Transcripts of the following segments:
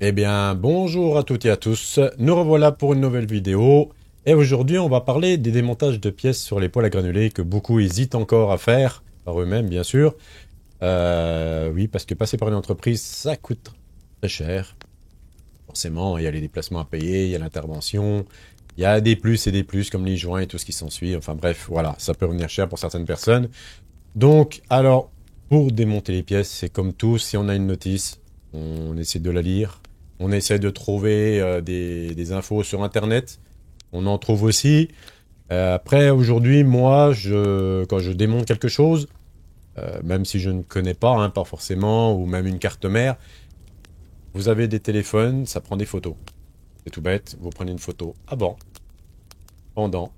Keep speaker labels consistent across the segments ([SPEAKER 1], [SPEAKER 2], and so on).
[SPEAKER 1] Eh bien, bonjour à toutes et à tous. Nous revoilà pour une nouvelle vidéo. Et aujourd'hui, on va parler des démontages de pièces sur les poêles à granulés que beaucoup hésitent encore à faire, par eux-mêmes, bien sûr. Oui, parce que passer par une entreprise, ça coûte très cher. Forcément, il y a les déplacements à payer, il y a l'intervention, il y a des plus et des plus, comme les joints et tout ce qui s'ensuit. Enfin bref, voilà, ça peut revenir cher pour certaines personnes. Donc, alors, pour démonter les pièces, c'est comme tout, si on a une notice, on essaie de la lire, on essaie de trouver des infos sur Internet, on en trouve aussi. Après, aujourd'hui, moi, quand je démonte quelque chose, même si je ne connais pas, hein, pas forcément, ou même une carte mère, vous avez des téléphones, ça prend des photos. C'est tout bête, vous prenez une photo avant, pendant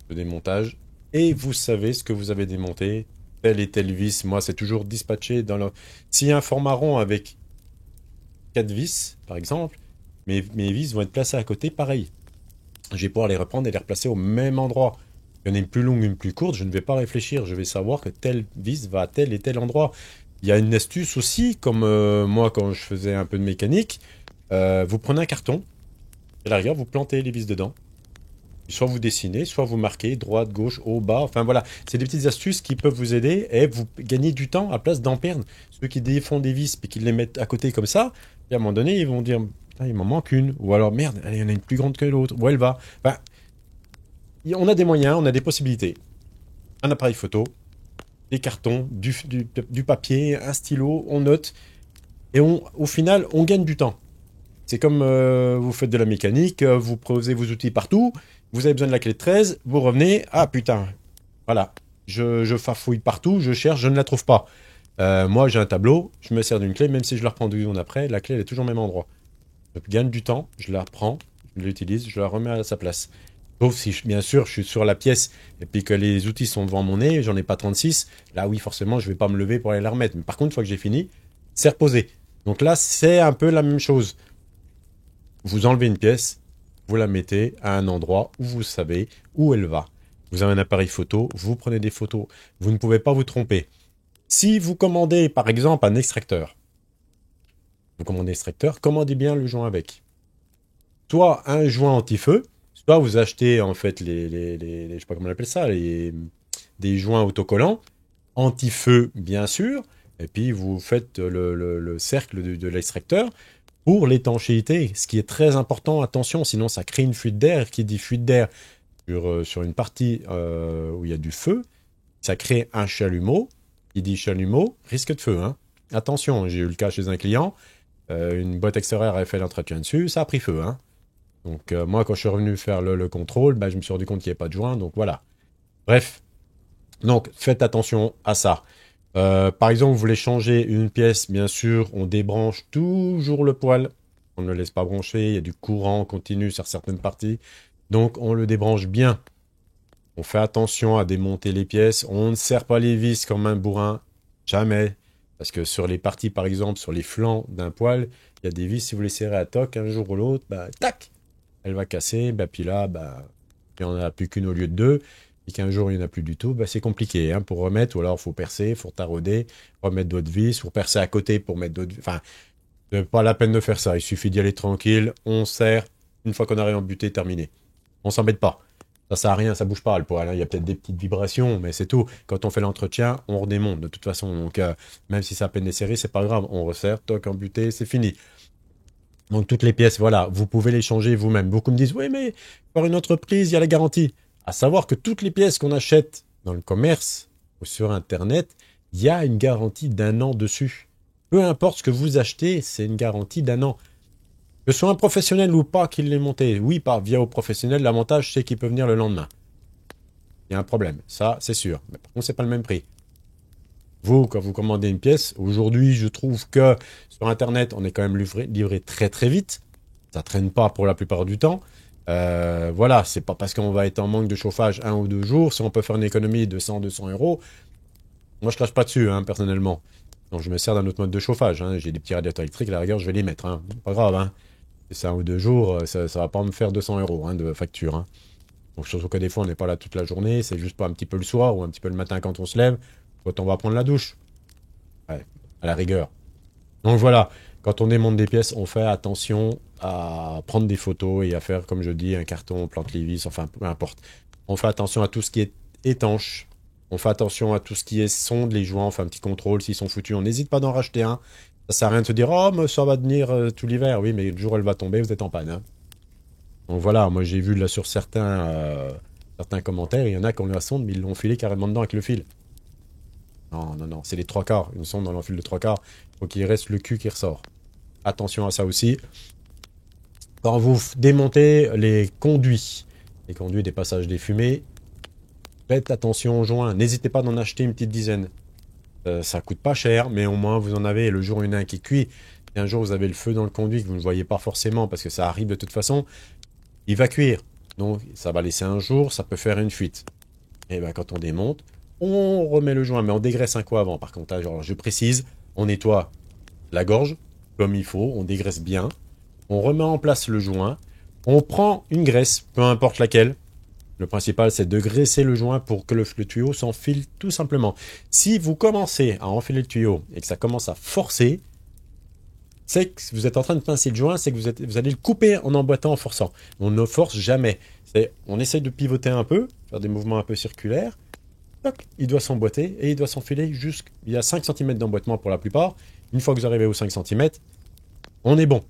[SPEAKER 1] le démontage, et vous savez ce que vous avez démonté, tel et tel vis. Moi, c'est toujours dispatché dans le... S'il y a un format rond avec 4 vis, par exemple, mes vis vont être placées à côté, pareil. Je vais pouvoir les reprendre et les replacer au même endroit. Il y en a une plus longue, une plus courte, je ne vais pas réfléchir, je vais savoir que telle vis va à tel et tel endroit. Il y a une astuce aussi, comme moi quand je faisais un peu de mécanique, vous prenez un carton, et à la rigueur, vous plantez les vis dedans. Soit vous dessinez, soit vous marquez droite, gauche, haut, bas. Enfin voilà, c'est des petites astuces qui peuvent vous aider et vous gagnez du temps à place d'en perdre. Ceux qui défont des vis et qui les mettent à côté comme ça, et à un moment donné, ils vont dire putain, il m'en manque une. Ou alors merde, il y en a une plus grande que l'autre. Où elle va? Enfin, on a des moyens, on a des possibilités. Un appareil photo, des cartons, du papier, un stylo, on note. Et au final, on gagne du temps. C'est comme vous faites de la mécanique, vous posez vos outils partout, vous avez besoin de la clé de 13, vous revenez, ah putain, voilà, je farfouille partout, je cherche, je ne la trouve pas. Moi j'ai un tableau, je me sers d'une clé, même si je la reprends 2 secondes après, la clé elle est toujours au même endroit. Je gagne du temps, je la reprends, je l'utilise, je la remets à sa place. Sauf si, bien sûr, je suis sur la pièce et puis que les outils sont devant mon nez, j'en ai pas 36, là oui, forcément, je vais pas me lever pour aller la remettre. Mais par contre, une fois que j'ai fini, c'est reposé. Donc là, c'est un peu la même chose. Vous enlevez une pièce, vous la mettez à un endroit où vous savez où elle va. Vous avez un appareil photo, vous prenez des photos. Vous ne pouvez pas vous tromper. Si vous commandez par exemple un extracteur, vous commandez un extracteur, commandez bien le joint avec. Soit un joint anti-feu, soit vous achetez en fait je sais pas comment on appelle ça, des joints autocollants, anti-feu bien sûr, et puis vous faites le cercle de l'extracteur pour l'étanchéité, ce qui est très important, attention, sinon ça crée une fuite d'air. Qui dit fuite d'air sur une partie où il y a du feu, ça crée un chalumeau. Qui dit chalumeau, risque de feu. Hein. Attention, j'ai eu le cas chez un client, une boîte extérieure avait fait l'entretien dessus, ça a pris feu. Hein. Donc moi, quand je suis revenu faire le contrôle, bah, je me suis rendu compte qu'il n'y avait pas de joint, donc voilà. Bref, donc faites attention à ça. Par exemple, vous voulez changer une pièce, bien sûr, on débranche toujours le poêle. On ne le laisse pas brancher, il y a du courant continu sur certaines parties. Donc on le débranche bien. On fait attention à démonter les pièces. On ne serre pas les vis comme un bourrin. Jamais. Parce que sur les parties, par exemple, sur les flancs d'un poêle, il y a des vis, si vous les serrez à toc, un jour ou l'autre, bah, tac, elle va casser. Bah, puis là, bah, il n'y en a plus qu'une au lieu de deux. Et qu'un jour, il n'y en a plus du tout, bah, c'est compliqué hein, pour remettre. Ou alors, il faut percer, il faut tarauder, remettre d'autres vis, il faut percer à côté pour mettre d'autres vis. Enfin, c'est pas la peine de faire ça. Il suffit d'y aller tranquille. On serre. Une fois qu'on arrive en butée, terminé. On s'embête pas. Ça sert à rien, ça bouge pas le poil. Hein. Il y a peut-être des petites vibrations, mais c'est tout. Quand on fait l'entretien, on redémonte de toute façon. Donc, même si c'est à peine des séries, c'est pas grave. On resserre, toc, en butée, c'est fini. Donc, toutes les pièces, voilà, vous pouvez les changer vous-même. Beaucoup me disent, oui, mais par une entreprise, il y a la garantie. À savoir que toutes les pièces qu'on achète dans le commerce ou sur Internet, il y a une garantie d'1 an dessus. Peu importe ce que vous achetez, c'est une garantie d'1 an. Que ce soit un professionnel ou pas qui l'ait monté, oui, par via au professionnel, l'avantage c'est qu'il peut venir le lendemain. Il y a un problème, ça c'est sûr. Mais par contre, c'est pas le même prix. Vous, quand vous commandez une pièce, aujourd'hui, je trouve que sur Internet, on est quand même livré très très vite. Ça traîne pas pour la plupart du temps. Voilà, c'est pas parce qu'on va être en manque de chauffage 1 ou 2 jours, si on peut faire une économie de 100-200 euros. Moi, je crache pas dessus, hein, personnellement. Donc, je me sers d'un autre mode de chauffage. Hein. J'ai des petits radiateurs électriques, à la rigueur, je vais les mettre. Hein. Pas grave, hein. C'est 1 ou 2 jours, ça va pas me faire 200 euros hein, de facture. Hein. Donc, surtout que des fois, on n'est pas là toute la journée, c'est juste pas un petit peu le soir ou un petit peu le matin quand on se lève, quand on va prendre la douche. Ouais, à la rigueur. Donc voilà. Quand on démonte des pièces, on fait attention à prendre des photos et à faire, comme je dis, un carton, on plante les vis, enfin peu importe. On fait attention à tout ce qui est étanche. On fait attention à tout ce qui est sonde, les joints, on fait un petit contrôle s'ils sont foutus. On n'hésite pas d'en racheter un. Ça sert à rien de se dire, oh, mais ça va tenir tout l'hiver. Oui, mais le jour où elle va tomber, vous êtes en panne, hein. Donc voilà, moi j'ai vu là sur certains commentaires, il y en a qui ont eu la sonde, mais ils l'ont filé carrément dedans avec le fil. Non, non, non, c'est les trois quarts. Une sonde dans l'enfil de trois quarts. Il faut qu'il reste le cul qui ressort. Attention à ça aussi. Quand vous démontez les conduits des passages des fumées, faites attention aux joints. N'hésitez pas d'en acheter une petite dizaine. Ça coûte pas cher, mais au moins vous en avez. Et le jour où il y en a un qui cuit, et un jour vous avez le feu dans le conduit que vous ne voyez pas forcément parce que ça arrive de toute façon, il va cuire. Donc ça va laisser un jour, ça peut faire une fuite. Et bien quand on démonte, on remet le joint, mais on dégraisse un coup avant. Par contre, genre, je précise, on nettoie la gorge comme il faut, on dégraisse bien. On remet en place le joint. On prend une graisse, peu importe laquelle. Le principal, c'est de graisser le joint pour que le tuyau s'enfile tout simplement. Si vous commencez à enfiler le tuyau et que ça commence à forcer, c'est que vous êtes en train de pincer le joint, c'est que vous allez le couper en emboîtant, en forçant. On ne force jamais. On essaye de pivoter un peu, faire des mouvements un peu circulaires. Toc, il doit s'emboîter et il doit s'enfiler jusqu'à... Il y a 5 cm d'emboîtement pour la plupart. Une fois que vous arrivez aux 5 cm, on est bon.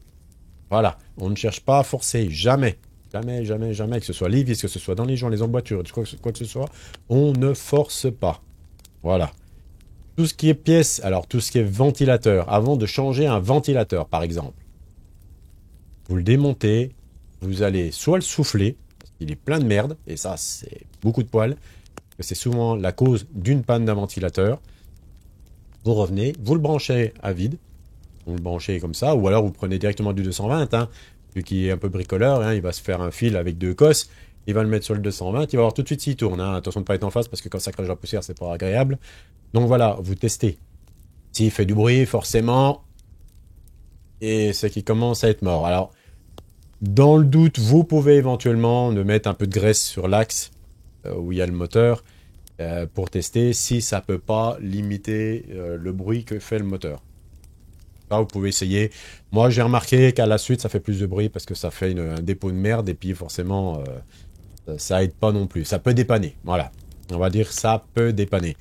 [SPEAKER 1] Voilà, on ne cherche pas à forcer, jamais. Jamais, jamais, jamais, que ce soit les vis, que ce soit dans les joints, les emboîtures, quoi que ce soit, on ne force pas. Voilà. Tout ce qui est pièces, alors tout ce qui est ventilateur, avant de changer un ventilateur, par exemple, vous le démontez, vous allez soit le souffler, parce qu'il est plein de merde, et ça, c'est beaucoup de poils, c'est souvent la cause d'une panne d'un ventilateur. Vous revenez, vous le branchez à vide, vous le branchez comme ça, ou alors vous prenez directement du 220, hein, vu qu'il est un peu bricoleur, hein, il va se faire un fil avec 2 cosses, il va le mettre sur le 220, il va voir tout de suite s'il tourne, hein. Attention de ne pas être en face, parce que quand ça crache la poussière, c'est pas agréable. Donc voilà, vous testez. S'il fait du bruit, forcément, et c'est qu'il commence à être mort. Alors, dans le doute, vous pouvez éventuellement de mettre un peu de graisse sur l'axe où il y a le moteur pour tester si ça peut pas limiter le bruit que fait le moteur. Là, vous pouvez essayer. Moi, j'ai remarqué qu'à la suite, ça fait plus de bruit parce que ça fait un dépôt de merde et puis forcément, ça aide pas non plus. Ça peut dépanner, voilà. On va dire ça peut dépanner.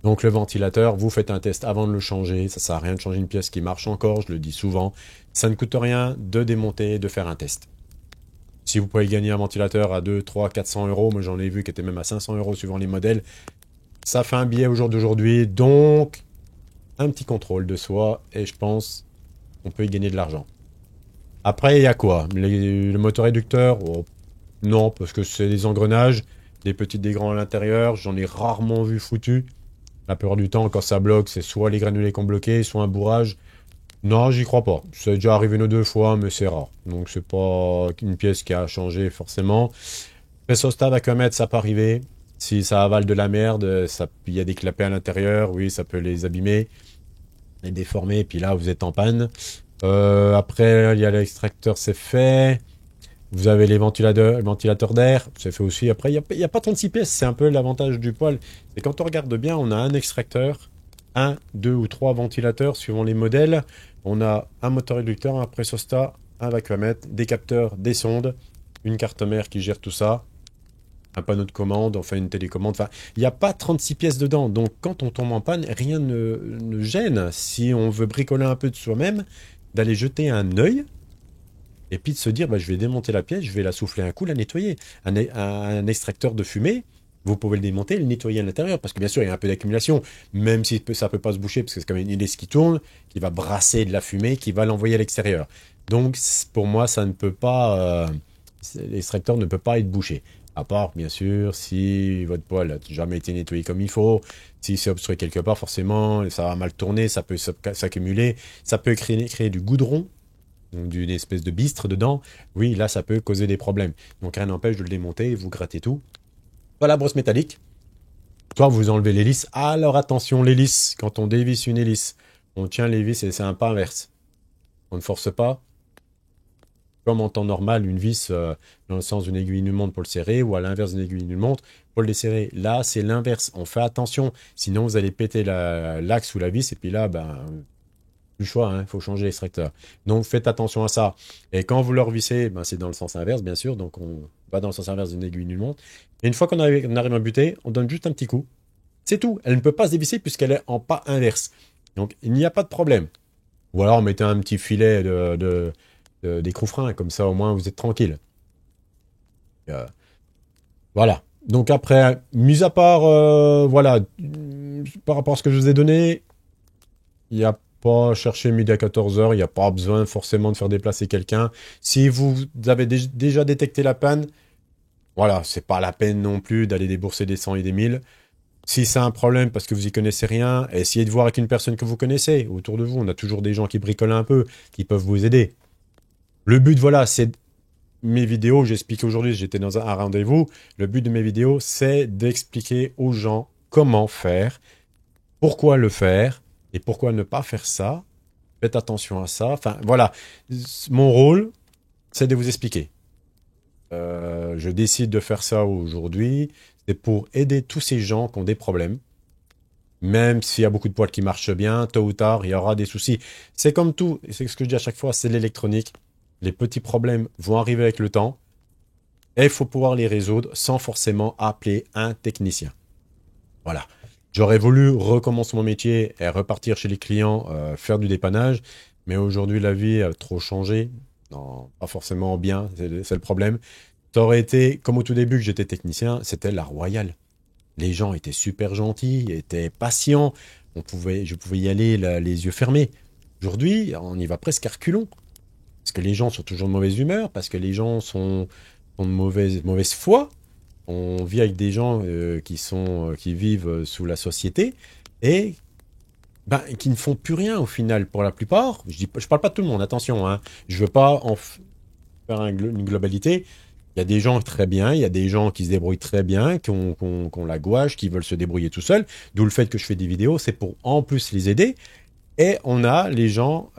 [SPEAKER 1] Donc le ventilateur, vous faites un test avant de le changer. Ça sert à rien de changer une pièce qui marche encore, je le dis souvent. Ça ne coûte rien de démonter, de faire un test. Si vous pouvez gagner un ventilateur à 2, 3, 400 euros, moi j'en ai vu qui était même à 500 euros suivant les modèles, ça fait un billet au jour d'aujourd'hui. Donc, un petit contrôle de soi et je pense qu'on peut y gagner de l'argent. Après, il y a quoi? Le moteur réducteur? Oh, non, parce que c'est des engrenages, des petits, des grands à l'intérieur. J'en ai rarement vu foutu. La plupart du temps, quand ça bloque, c'est soit les granulés qui ont bloqué, soit un bourrage. Non, j'y crois pas. C'est déjà arrivé une ou deux fois, mais c'est rare. Donc, c'est pas une pièce qui a changé forcément. Pressostat vacuumètre, ça peut arriver. Si ça avale de la merde, il y a des clapets à l'intérieur, oui, ça peut les abîmer, les déformer, et puis là, vous êtes en panne. Après, il y a l'extracteur, c'est fait. Vous avez les ventilateurs d'air, c'est fait aussi. Après, il n'y a pas 36 pièces, c'est un peu l'avantage du poêle. C'est quand on regarde bien, on a un extracteur, un, deux ou trois ventilateurs, suivant les modèles. On a un moteur réducteur, un pressostat, un vacuumètre, des capteurs, des sondes, une carte mère qui gère tout ça, un panneau de commande, enfin une télécommande. Enfin, il n'y a pas 36 pièces dedans. Donc, quand on tombe en panne, rien ne gêne. Si on veut bricoler un peu de soi-même, d'aller jeter un œil et puis de se dire, bah, je vais démonter la pièce, je vais la souffler un coup, la nettoyer. Un extracteur de fumée, vous pouvez le démonter, le nettoyer à l'intérieur, parce que bien sûr, il y a un peu d'accumulation, même si ça ne peut pas se boucher, parce que c'est comme une hélice qui tourne, qui va brasser de la fumée, qui va l'envoyer à l'extérieur. Donc, pour moi, ça ne peut pas... l'extracteur ne peut pas être bouché. À part, bien sûr, si votre poêle n'a jamais été nettoyé comme il faut, si c'est obstrué quelque part, forcément, ça va mal tourner, ça peut s'accumuler, ça peut créer du goudron, d'une espèce de bistre dedans. Oui, là, ça peut causer des problèmes. Donc, rien n'empêche de le démonter, vous grattez tout. Voilà, brosse métallique. Soit vous enlevez l'hélice. Alors, attention, l'hélice, quand on dévisse une hélice, on tient les vis et c'est un pas inverse. On ne force pas. Comme en temps normal, une vis dans le sens d'une aiguille d'une montre pour le serrer, ou à l'inverse d'une aiguille d'une montre pour le desserrer. Là, c'est l'inverse. On fait attention, sinon vous allez péter l'axe ou la vis, et puis là, ben, le choix, il faut changer l'extracteur. Donc faites attention à ça. Et quand vous le revissez, ben, c'est dans le sens inverse, bien sûr. Donc on va dans le sens inverse d'une aiguille d'une montre. Et une fois qu'on arrive à buter, on donne juste un petit coup. C'est tout. Elle ne peut pas se dévisser puisqu'elle est en pas inverse. Donc il n'y a pas de problème. Ou alors mettez un petit filet d'écrou frein, comme ça au moins vous êtes tranquille. Euh, voilà. Donc après, mis à part, voilà, par rapport à ce que je vous ai donné, il n'y a pas chercher midi à 14 heures, il n'y a pas besoin forcément de faire déplacer quelqu'un. Si vous avez déjà détecté la panne, voilà, c'est pas la peine non plus d'aller débourser des 100 et des 1000. Si c'est un problème parce que vous y connaissez rien, essayez de voir avec une personne que vous connaissez autour de vous. On a toujours des gens qui bricolent un peu, qui peuvent vous aider. Le but, voilà, c'est mes vidéos. J'explique aujourd'hui, j'étais dans un rendez-vous. Le but de mes vidéos, c'est d'expliquer aux gens comment faire, pourquoi le faire et pourquoi ne pas faire ça. Faites attention à ça. Enfin, voilà, mon rôle, c'est de vous expliquer. Je décide de faire ça aujourd'hui. C'est pour aider tous ces gens qui ont des problèmes. Même s'il y a beaucoup de poils qui marchent bien, tôt ou tard, il y aura des soucis. C'est comme tout, et c'est ce que je dis à chaque fois, c'est l'électronique. Les petits problèmes vont arriver avec le temps. Et il faut pouvoir les résoudre sans forcément appeler un technicien. Voilà. J'aurais voulu recommencer mon métier et repartir chez les clients, faire du dépannage. Mais aujourd'hui, la vie a trop changé. Non, pas forcément bien, c'est le problème. Ça aurait été, comme au tout début que j'étais technicien, c'était la royale. Les gens étaient super gentils, étaient patients. Je pouvais y aller les yeux fermés. Aujourd'hui, on y va presque à reculons. Parce que les gens sont toujours de mauvaise humeur, parce que les gens sont de mauvaise foi. On vit avec des gens qui vivent sous la société et ben, qui ne font plus rien au final pour la plupart. Je parle pas de tout le monde, attention. Hein. Je veux pas faire une globalité. Il y a des gens très bien, il y a des gens qui se débrouillent très bien, qui ont la gouache, qui veulent se débrouiller tout seuls. D'où le fait que je fais des vidéos, c'est pour en plus les aider. Et on a les gens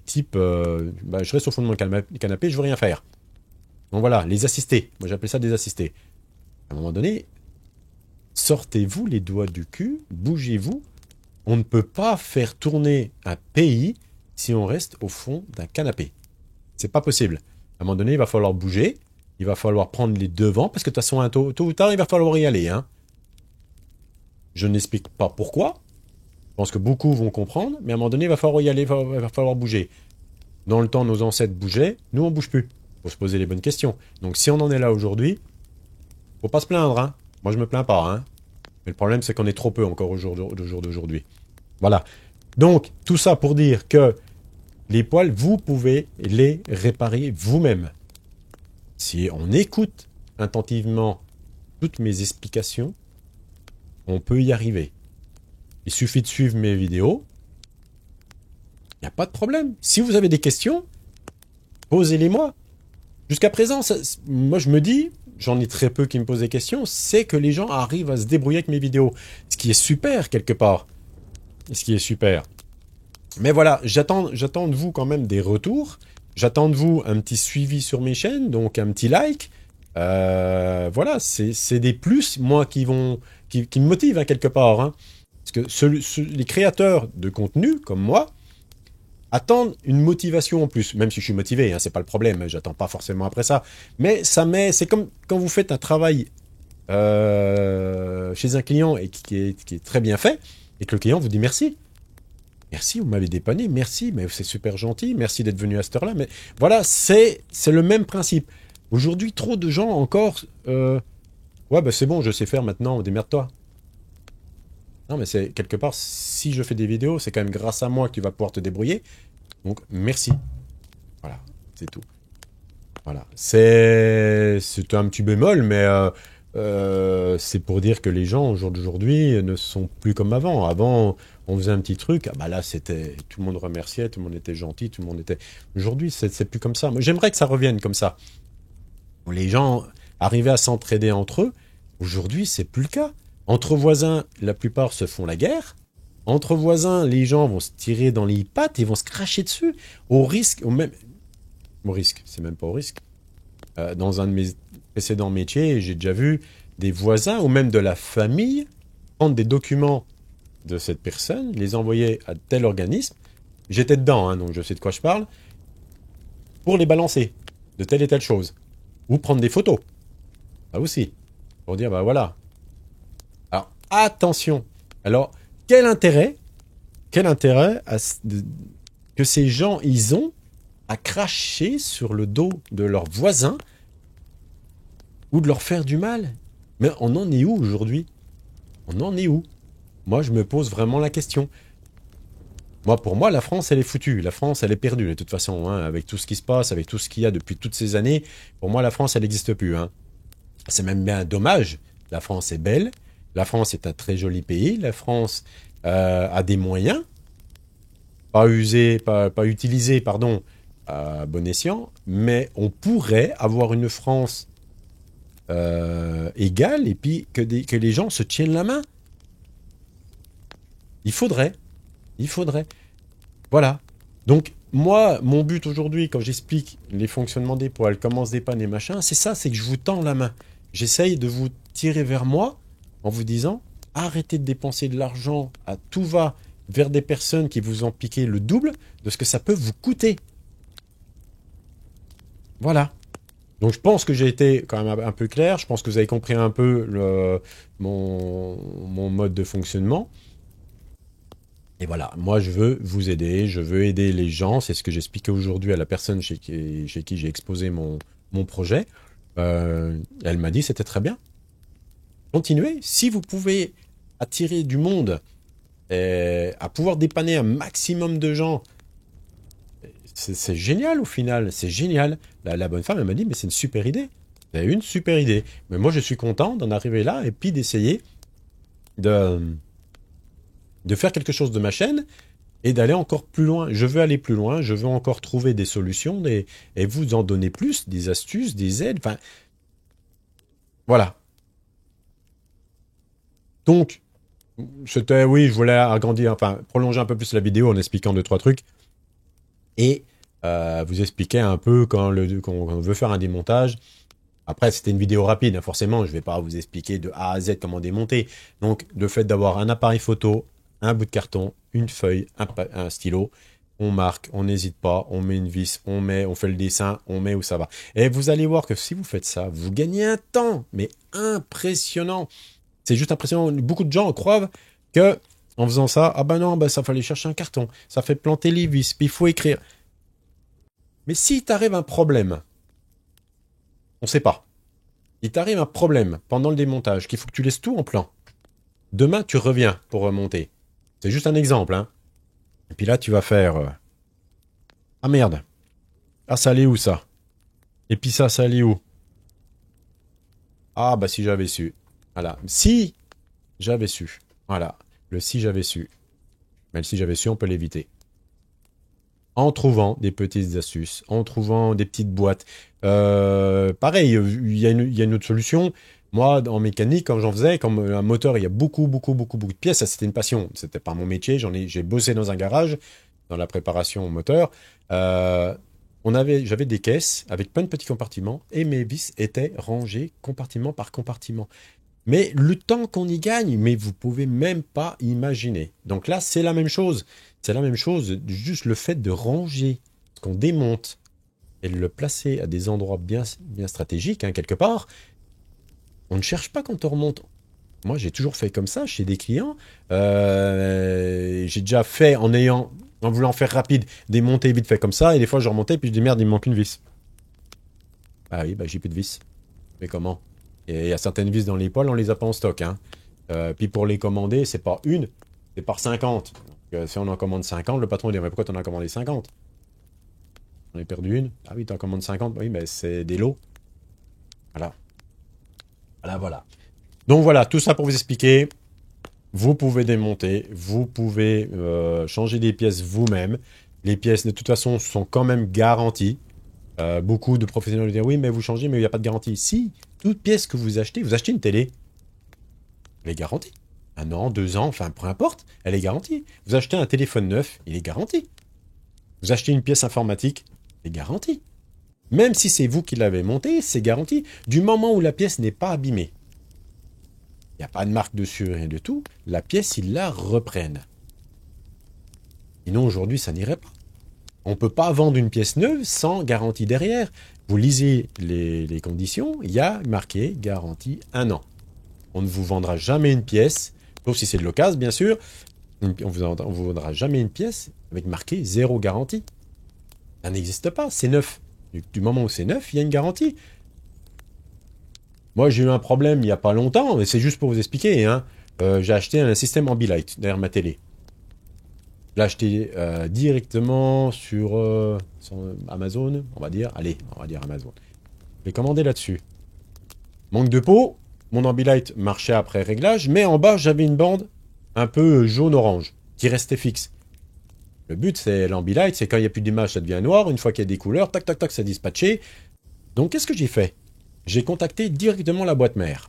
[SPEAKER 1] type, je reste au fond de mon canapé, je veux rien faire. Donc voilà, les assistés. Moi j'appelle ça des assistés. À un moment donné, sortez-vous les doigts du cul, bougez-vous. On ne peut pas faire tourner un pays si on reste au fond d'un canapé. C'est pas possible. À un moment donné, il va falloir bouger, il va falloir prendre les devants, parce que de toute façon, tôt ou tard, il va falloir y aller. Hein. Je n'explique pas pourquoi. Je pense que beaucoup vont comprendre, mais à un moment donné, il va falloir y aller, il va falloir bouger. Dans le temps, nos ancêtres bougeaient, nous, on bouge plus. Il faut se poser les bonnes questions. Donc, si on en est là aujourd'hui, faut pas se plaindre. Hein. Moi, je me plains pas. Hein. Mais le problème, c'est qu'on est trop peu encore au jour d'aujourd'hui. Voilà. Donc, tout ça pour dire que les poils, vous pouvez les réparer vous-même. Si on écoute attentivement toutes mes explications, on peut y arriver. Il suffit de suivre mes vidéos. Il n'y a pas de problème. Si vous avez des questions, posez-les-moi. Jusqu'à présent, moi je me dis, j'en ai très peu qui me posent des questions, c'est que les gens arrivent à se débrouiller avec mes vidéos. Ce qui est super quelque part. Ce qui est super. Mais voilà, j'attends de vous quand même des retours. J'attends de vous un petit suivi sur mes chaînes, donc un petit like. Voilà, c'est des plus, moi, qui me motivent hein, quelque part. Hein. Parce que les créateurs de contenu, comme moi, attendent une motivation en plus. Même si je suis motivé, hein, c'est pas le problème. J'attends pas forcément après ça. Mais c'est comme quand vous faites un travail chez un client et qui est très bien fait, et que le client vous dit merci. Merci, vous m'avez dépanné, merci, mais c'est super gentil, merci d'être venu à cette heure-là. Mais voilà, c'est le même principe. Aujourd'hui, trop de gens encore... ouais, bah c'est bon, je sais faire maintenant, démerde-toi. Non, mais c'est quelque part, si je fais des vidéos, c'est quand même grâce à moi que tu vas pouvoir te débrouiller. Donc, merci. Voilà, c'est tout. Voilà. C'est un petit bémol, mais c'est pour dire que les gens, au jour d'aujourd'hui, ne sont plus comme avant. Avant, on faisait un petit truc, ah bah là, c'était tout le monde remerciait, tout le monde était gentil, tout le monde était... Aujourd'hui, c'est plus comme ça. Moi, j'aimerais que ça revienne comme ça. Les gens arrivaient à s'entraider entre eux. Aujourd'hui, c'est plus le cas. Entre voisins, la plupart se font la guerre. Entre voisins, les gens vont se tirer dans les pattes et vont se cracher dessus. Au risque, c'est même pas au risque. Dans un de mes précédents métiers, j'ai déjà vu des voisins ou même de la famille prendre des documents de cette personne, les envoyer à tel organisme j'étais dedans, hein, donc je sais de quoi je parle, pour les balancer de telle et telle chose. Ou prendre des photos. Ça aussi. Pour dire, bah voilà. Alors, attention. Alors, quel intérêt que ces gens, ils ont à cracher sur le dos de leurs voisins ou de leur faire du mal? Mais on en est où aujourd'hui? On en est où? Moi, je me pose vraiment la question. Moi, pour moi, la France, elle est foutue. La France, elle est perdue, de toute façon. Hein, avec tout ce qui se passe, avec tout ce qu'il y a depuis toutes ces années, pour moi, la France, elle n'existe plus. Hein. C'est même bien dommage. La France est belle. La France est un très joli pays. La France a des moyens. Pas utilisés, pardon, à bon escient. Mais on pourrait avoir une France égale et puis que les gens se tiennent la main. Il faudrait. Voilà. Donc, moi, mon but aujourd'hui, quand j'explique les fonctionnements des poils, comment se dépanner, machin, c'est ça, c'est que je vous tends la main. J'essaye de vous tirer vers moi en vous disant, arrêtez de dépenser de l'argent à tout va vers des personnes qui vous ont piqué le double de ce que ça peut vous coûter. Voilà. Donc, je pense que j'ai été quand même un peu clair. Je pense que vous avez compris un peu mon mode de fonctionnement. Et voilà, moi je veux vous aider, je veux aider les gens, c'est ce que j'expliquais aujourd'hui à la personne chez qui j'ai exposé mon projet. Elle m'a dit c'était très bien. Continuez, si vous pouvez attirer du monde, à pouvoir dépanner un maximum de gens, c'est génial au final, c'est génial. La bonne femme elle m'a dit mais c'est une super idée, c'est une super idée. Mais moi je suis content d'en arriver là et puis d'essayer de faire quelque chose de ma chaîne et d'aller encore plus loin. Je veux aller plus loin, je veux encore trouver des solutions et vous en donner plus, des astuces, des aides, enfin... Voilà. Donc, c'était, oui, je voulais agrandir, enfin, prolonger un peu plus la vidéo en expliquant 2-3 trucs et vous expliquer un peu quand on veut faire un démontage. Après, c'était une vidéo rapide, hein, forcément, je ne vais pas vous expliquer de A à Z comment démonter. Donc, le fait d'avoir un appareil photo, un bout de carton, une feuille, un stylo, on marque, on n'hésite pas, on met une vis, on fait le dessin, on met où ça va. Et vous allez voir que si vous faites ça, vous gagnez un temps, mais impressionnant. C'est juste impressionnant. Beaucoup de gens croient que en faisant ça, ah ben non, ben ça fallait chercher un carton, ça fait planter les vis, puis il faut écrire. Mais si t'arrive un problème, on ne sait pas. Il t'arrive un problème pendant le démontage, qu'il faut que tu laisses tout en plan. Demain, tu reviens pour remonter. C'est juste un exemple, hein. Et puis là, tu vas faire... Ah merde. Ah, ça allait où, ça? Et puis ça allait où? Ah, bah si j'avais su. Voilà. Si j'avais su. Voilà. Le si j'avais su. Mais le si j'avais su, on peut l'éviter. En trouvant des petites astuces, en trouvant des petites boîtes. Pareil, il y a une autre solution. Moi, en mécanique, quand j'en faisais, comme un moteur, il y a beaucoup de pièces. Ça, c'était une passion. C'était pas mon métier. J'ai bossé dans un garage, dans la préparation au moteur. J'avais des caisses avec plein de petits compartiments et mes vis étaient rangées compartiment par compartiment. Mais le temps qu'on y gagne, mais vous pouvez même pas imaginer. Donc là, c'est la même chose. C'est la même chose, juste le fait de ranger ce qu'on démonte et de le placer à des endroits bien stratégiques, hein, quelque part. On ne cherche pas quand on remonte. Moi, j'ai toujours fait comme ça chez des clients. J'ai déjà fait en voulant faire rapide, démonter vite fait comme ça. Et des fois, je remontais et puis je dis merde, il me manque une vis. Ah oui, bah j'ai plus de vis. Mais comment? Et il y a certaines vis dans les poils, on les a pas en stock. Hein. Puis pour les commander, c'est pas une, c'est par 50. Donc, si on en commande 50, le patron dit mais pourquoi t'en as commandé 50? J'en ai perdu une. Ah oui, t'en commandes 50. Oui, mais c'est des lots. Voilà. Voilà. Donc voilà, tout ça pour vous expliquer. Vous pouvez démonter, vous pouvez changer des pièces vous-même. Les pièces, de toute façon, sont quand même garanties. Beaucoup de professionnels disent oui, mais vous changez, mais il n'y a pas de garantie. Si, toute pièce que vous achetez une télé, elle est garantie. 1 an, 2 ans, enfin, peu importe, elle est garantie. Vous achetez un téléphone neuf, il est garanti. Vous achetez une pièce informatique, c'est garanti. Même si c'est vous qui l'avez montée, c'est garanti. Du moment où la pièce n'est pas abîmée, il n'y a pas de marque dessus, rien de tout, la pièce, ils la reprennent. Sinon, aujourd'hui, ça n'irait pas. On ne peut pas vendre une pièce neuve sans garantie derrière. Vous lisez les conditions, il y a marqué garantie 1 an. On ne vous vendra jamais une pièce, sauf si c'est de l'occasion, bien sûr. On ne vous vendra jamais une pièce avec marqué zéro garantie. Ça n'existe pas, c'est neuf. Du moment où c'est neuf, il y a une garantie. Moi, j'ai eu un problème il n'y a pas longtemps, mais c'est juste pour vous expliquer. Hein. J'ai acheté un système Ambilight derrière ma télé. Je l'ai acheté directement sur Amazon, on va dire. Allez, on va dire Amazon. Je l'ai commandé là-dessus. Manque de peau, mon Ambilight marchait après réglage, mais en bas, j'avais une bande un peu jaune-orange qui restait fixe. Le but, c'est l'Ambilight, c'est quand il n'y a plus d'image, ça devient noir. Une fois qu'il y a des couleurs, tac, tac, tac, ça dispatché. Donc, qu'est-ce que j'ai fait? J'ai contacté directement la boîte mère.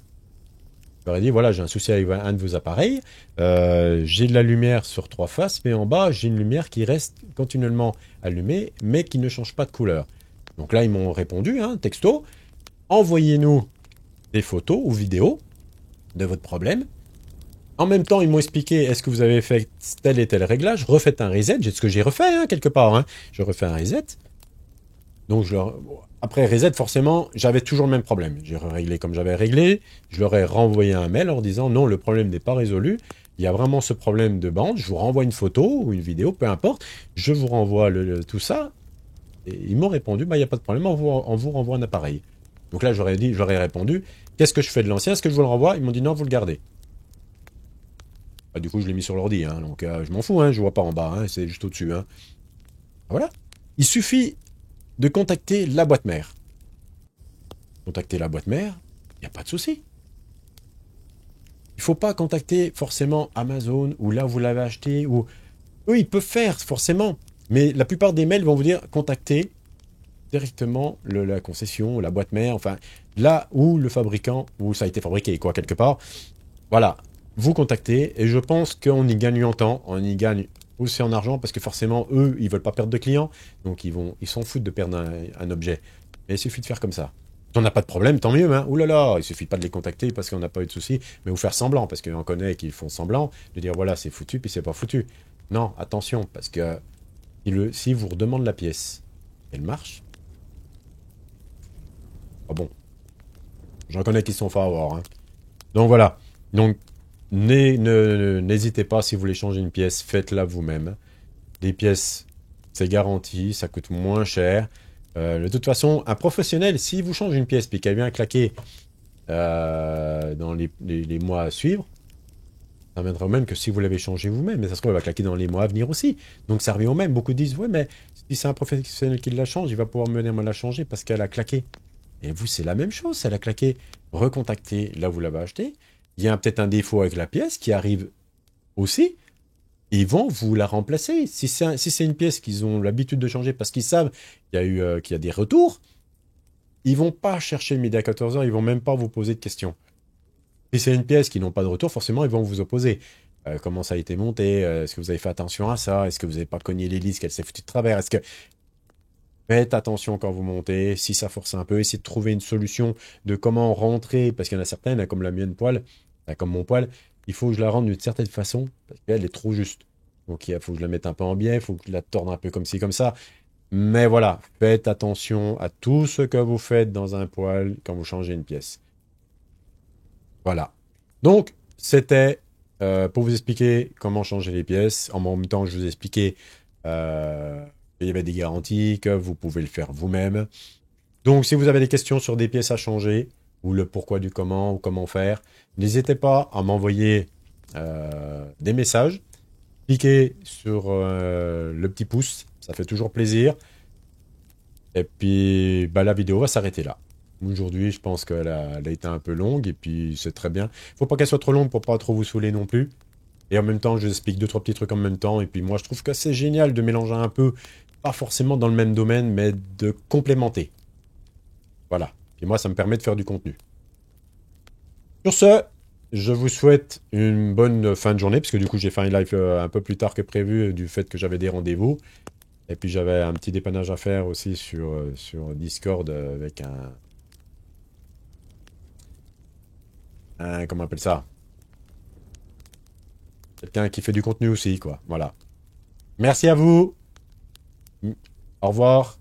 [SPEAKER 1] Je leur ai dit, voilà, j'ai un souci avec un de vos appareils. J'ai de la lumière sur 3 faces, mais en bas, j'ai une lumière qui reste continuellement allumée, mais qui ne change pas de couleur. Donc là, ils m'ont répondu, hein, texto, envoyez-nous des photos ou vidéos de votre problème. En même temps, ils m'ont expliqué, est-ce que vous avez fait tel et tel réglage? Refaites un reset, c'est ce que j'ai refait, hein, quelque part. Hein. Je refais un reset. Donc, après reset, forcément, j'avais toujours le même problème. J'ai réglé comme j'avais réglé. Je leur ai renvoyé un mail en leur disant, non, le problème n'est pas résolu. Il y a vraiment ce problème de bande. Je vous renvoie une photo ou une vidéo, peu importe. Je vous renvoie tout ça. Et ils m'ont répondu, bah, il n'y a pas de problème, on vous renvoie un appareil. Donc là, j'aurais répondu, qu'est-ce que je fais de l'ancien? Est-ce que je vous le renvoie? Ils m'ont dit, non, vous le gardez. Bah, du coup, je l'ai mis sur l'ordi, hein, donc je m'en fous, hein, je vois pas en bas, hein, c'est juste au-dessus. Hein. Voilà. Il suffit de contacter la boîte mère. Contacter la boîte mère, il n'y a pas de souci. Il ne faut pas contacter forcément Amazon ou là où vous l'avez acheté. Ou... Eux, ils peuvent faire forcément. Mais la plupart des mails vont vous dire contacter directement la concession, la boîte mère, enfin là où le fabricant, où ça a été fabriqué, quoi, quelque part. Voilà. Vous contactez et je pense qu'on y gagne en temps, on y gagne aussi en argent parce que forcément, eux, ils veulent pas perdre de clients. Donc ils s'en foutent de perdre un objet. Mais il suffit de faire comme ça. Si on n'a pas de problème, tant mieux. Hein. Ouh là là, il suffit pas de les contacter parce qu'on n'a pas eu de soucis, mais vous faire semblant, parce qu'on connaît qu'ils font semblant, de dire voilà, c'est foutu, puis c'est pas foutu. Non, attention, parce que si vous redemandez la pièce, elle marche. Ah bon, j'en connais qui sont forts à voir. Hein. Donc voilà. Donc, n'hésitez pas, si vous voulez changer une pièce, faites-la vous-même. Des pièces, c'est garanti, ça coûte moins cher. De toute façon, un professionnel, si vous changez une pièce puis qu'elle vient claquer dans les mois à suivre, ça viendra au même que si vous l'avez changé vous-même. Mais ça se trouve, elle va claquer dans les mois à venir aussi. Donc ça revient au même. Beaucoup disent, ouais, mais si c'est un professionnel qui la change, il va pouvoir me venir me la changer parce qu'elle a claqué. Et vous, c'est la même chose. Si elle a claqué, recontactez là où vous l'avez acheté. Il y a peut-être un défaut avec la pièce qui arrive aussi. Ils vont vous la remplacer. Si c'est une pièce qu'ils ont l'habitude de changer parce qu'ils savent qu'il y a des retours, ils vont pas chercher le midi à 14 heures, ils vont même pas vous poser de questions. Si c'est une pièce qui n'ont pas de retour, forcément, ils vont vous opposer. Comment ça a été monté? Est-ce que vous avez fait attention à ça? Est-ce que vous n'avez pas cogné l'hélice, qu'elle s'est foutue de travers? Est-ce que... Faites attention quand vous montez. Si ça force un peu, essayez de trouver une solution de comment rentrer. Parce qu'il y en a certaines, comme la mienne poêle, comme mon poêle, il faut que je la rende d'une certaine façon, parce qu'elle est trop juste. Donc il faut que je la mette un peu en biais, il faut que je la torde un peu comme ci, comme ça. Mais voilà, faites attention à tout ce que vous faites dans un poêle quand vous changez une pièce. Voilà. Donc, c'était pour vous expliquer comment changer les pièces. En même temps, je vous ai expliqué qu'il y avait des garanties, que vous pouvez le faire vous-même. Donc, si vous avez des questions sur des pièces à changer, ou le pourquoi du comment, ou comment faire, n'hésitez pas à m'envoyer des messages. Cliquez sur le petit pouce, ça fait toujours plaisir. Et puis, bah, la vidéo va s'arrêter là. Aujourd'hui, je pense elle a été un peu longue, et puis c'est très bien. Faut pas qu'elle soit trop longue pour pas trop vous saouler non plus. Et en même temps, je vous explique 2-3 petits trucs en même temps. Et puis moi, je trouve que c'est génial de mélanger un peu, pas forcément dans le même domaine, mais de complémenter. Voilà. Et moi, ça me permet de faire du contenu. Sur ce, je vous souhaite une bonne fin de journée, parce que du coup, j'ai fait un live un peu plus tard que prévu, du fait que j'avais des rendez-vous. Et puis, j'avais un petit dépannage à faire aussi sur Discord avec comment on appelle ça? Quelqu'un qui fait du contenu aussi, quoi. Voilà. Merci à vous. Au revoir.